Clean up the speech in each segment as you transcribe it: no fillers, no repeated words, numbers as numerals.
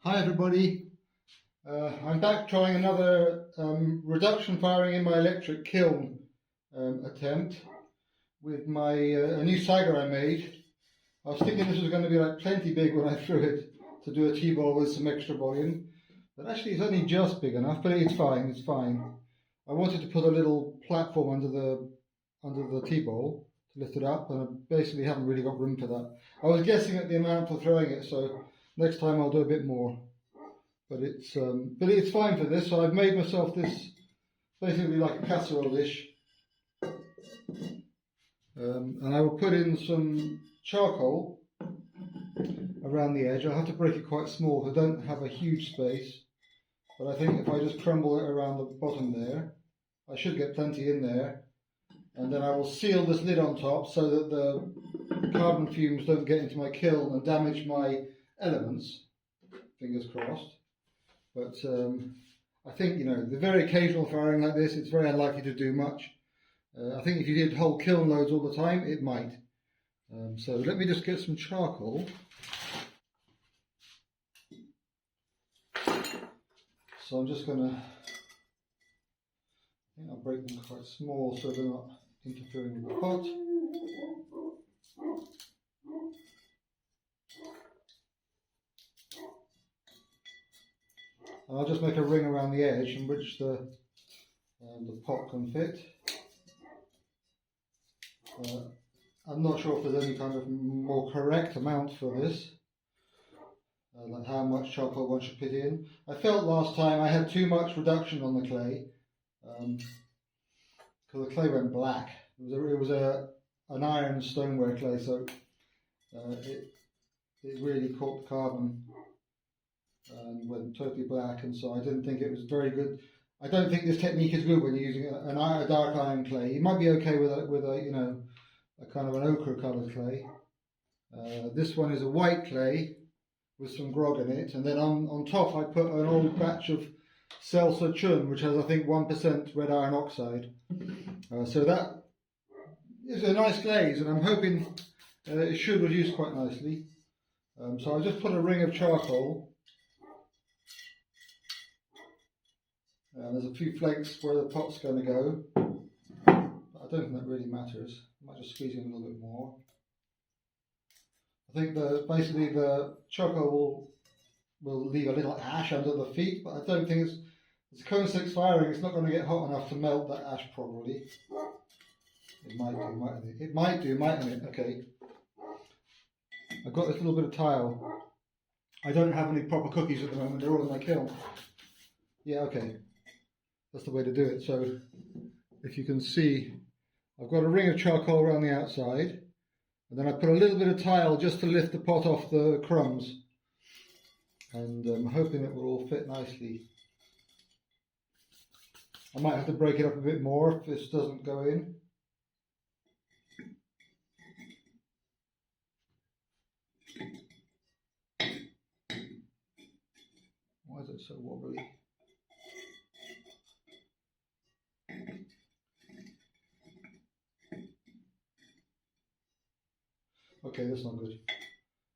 Hi everybody, I'm back trying another reduction firing in my electric kiln attempt with my a new Saggar I made. I was thinking this was going to be like plenty big when I threw it to do a T-ball with some extra volume, but actually it's only just big enough, but it's fine. I wanted to put a little platform under the T-ball to lift it up, and I basically haven't really got room for that. I was guessing at the amount for throwing it, so next time I'll do a bit more. But it's fine for this. So I've made myself this basically like a casserole dish, and I will put in some charcoal around the edge. I'll have to break it quite small because I don't have a huge space, but I think if I just crumble it around the bottom there, I should get plenty in there. And then I will seal this lid on top so that the carbon fumes don't get into my kiln and damage my elements. Fingers crossed. But I think, the very occasional firing like this, it's very unlikely to do much. I think if you did whole kiln loads all the time, it might. So let me just get some charcoal. So I'm just going to, I'll break them quite small so they're not interfering with the pot. And I'll just make a ring around the edge in which the pot can fit. I'm not sure if there's any kind of more correct amount for this, like how much charcoal one should put in. I felt last time I had too much reduction on the clay, because the clay went black. It was an iron stoneware clay, so it really caught the carbon and went totally black, and so I didn't think it was very good. I don't think this technique is good when you're using a dark iron clay. You might be okay with a kind of an ochre coloured clay. This one is a white clay with some grog in it, and then on top I put an old batch of Selsor chun, which has I think 1% red iron oxide. So that is a nice glaze, and I'm hoping it should reduce quite nicely. So I just put a ring of charcoal. There's a few flakes where the pot's going to go, but I don't think that really matters. I might just squeeze in a little bit more. I think basically the charcoal will leave a little ash under the feet, but I don't think it's a cone 6 firing. It's not going to get hot enough to melt that ash probably. It might do, mightn't it? Okay. I've got this little bit of tile. I don't have any proper cookies at the moment. They're all in my kiln. Yeah, okay. That's the way to do it. So if you can see, I've got a ring of charcoal around the outside, and then I put a little bit of tile just to lift the pot off the crumbs, and I'm hoping it will all fit nicely. I might have to break it up a bit more if this doesn't go in. Why is it so wobbly? Okay, that's not good.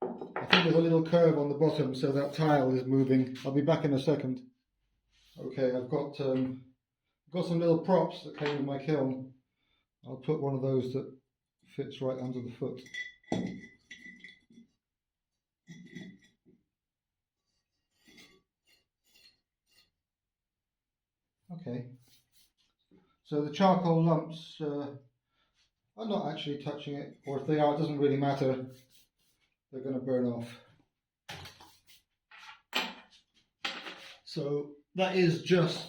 I think there's a little curve on the bottom, so that tile is moving. I'll be back in a second. Okay, I've got some little props that came with my kiln. I'll put one of those that fits right under the foot. Okay. So the charcoal lumps, I'm not actually touching it, or if they are, it doesn't really matter. They're going to burn off. So that is just,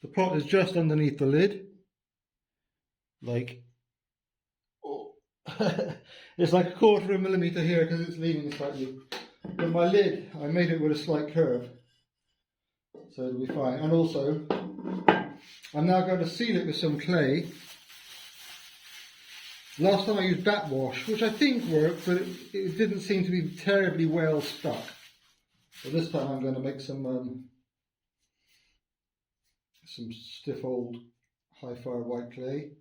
the pot is just underneath the lid. Like, oh, it's like 1/4 millimeter here because it's leaning slightly. But my lid, I made it with a slight curve, so it'll be fine. And also, I'm now going to seal it with some clay. Last time I used bat wash, which I think worked, but it didn't seem to be terribly well stuck. So this time I'm going to make some stiff old high fire white clay.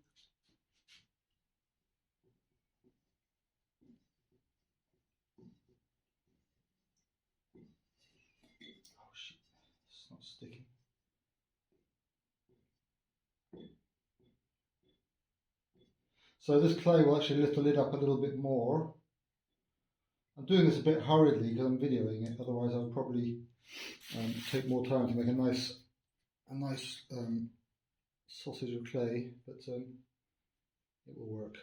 it's not sticky. So this clay will actually lift the lid up a little bit more. I'm doing this a bit hurriedly because I'm videoing it, otherwise I'll probably take more time to make a nice sausage of clay, but it will work.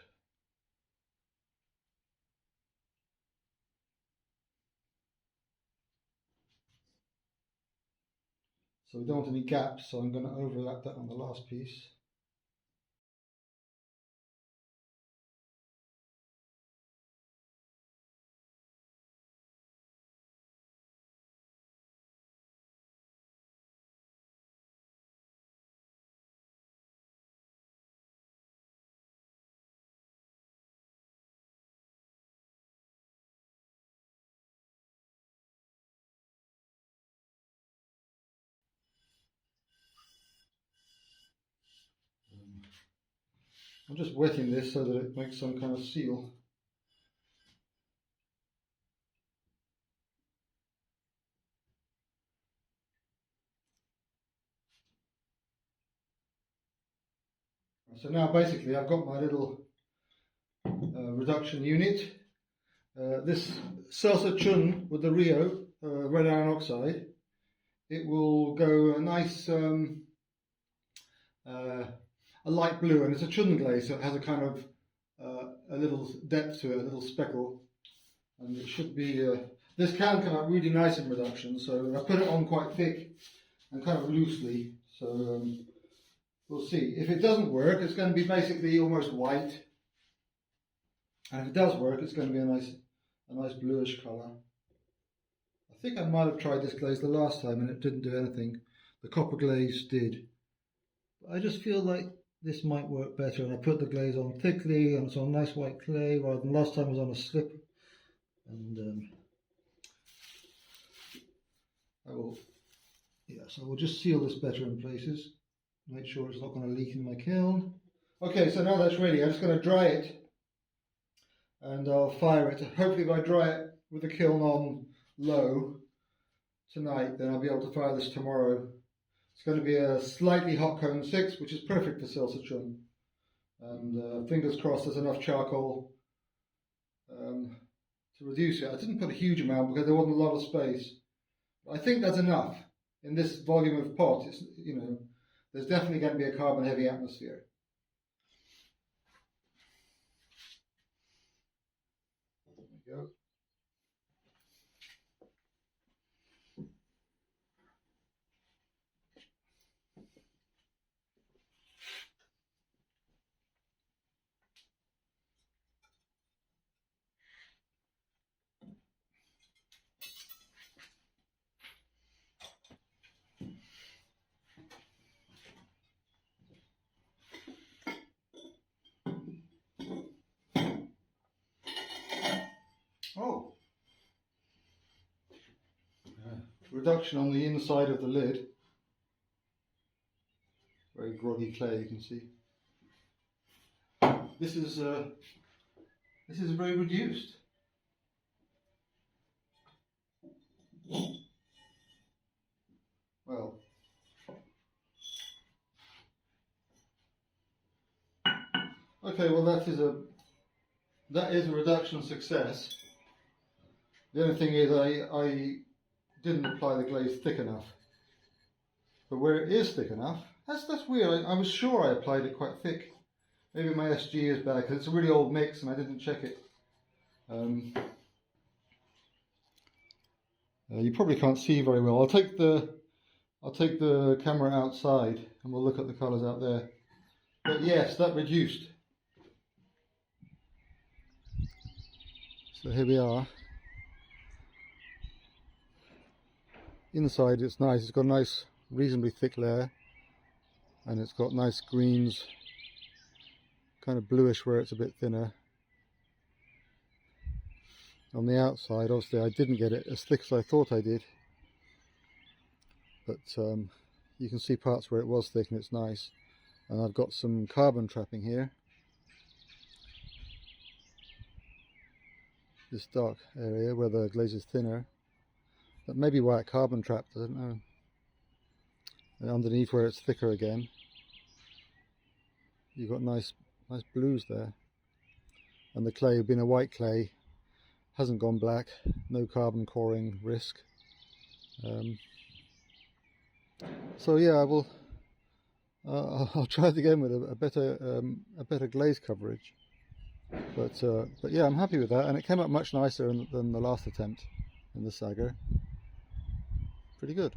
So we don't want any gaps, so I'm going to overlap that on the last piece. I'm just wetting this so that it makes some kind of seal. So now basically I've got my little reduction unit. This Selsor chun with the Rio red iron oxide, it will go a nice a light blue, and it's a chun glaze, so it has a kind of a little depth to it, a little speckle, and it should be. This can come out really nice in reduction, so I put it on quite thick and kind of loosely. So we'll see. If it doesn't work, it's going to be basically almost white, and if it does work, it's going to be a nice bluish colour. I think I might have tried this glaze the last time and it didn't do anything. The copper glaze did. But I just feel like this might work better, and I put the glaze on thickly and it's on nice white clay rather than last time it was on a slip. And I will just seal this better in places. Make sure it's not going to leak in my kiln. Okay, so now that's ready. I'm just going to dry it and I'll fire it. Hopefully if I dry it with the kiln on low tonight, then I'll be able to fire this tomorrow. It's going to be a slightly hot cone 6, which is perfect for Selsor chun. And fingers crossed there's enough charcoal to reduce it. I didn't put a huge amount because there wasn't a lot of space. But I think that's enough. In this volume of pot, it's, you know, there's definitely going to be a carbon heavy atmosphere. There we go. Oh, reduction on the inside of the lid. Very groggy clay, you can see. This is very reduced. Well, okay. Well, that is a reduction success. The only thing is I didn't apply the glaze thick enough. But where it is thick enough, that's weird. I was sure I applied it quite thick. Maybe my SG is bad because it's a really old mix and I didn't check it. You probably can't see very well. I'll take the camera outside and we'll look at the colours out there. But yes, that reduced. So here we are. Inside it's nice. It's got a nice, reasonably thick layer, and it's got nice greens, kind of bluish where it's a bit thinner. On the outside, obviously I didn't get it as thick as I thought I did, but you can see parts where it was thick and it's nice. And I've got some carbon trapping here. This dark area where the glaze is thinner. That may be why it carbon trapped, I don't know. and underneath where it's thicker again, you've got nice blues there. And the clay, being a white clay, hasn't gone black, no carbon coring risk. So yeah, I'll try it again with a better glaze coverage. But yeah, I'm happy with that, and it came up much nicer than the last attempt in the Saggar. Pretty good.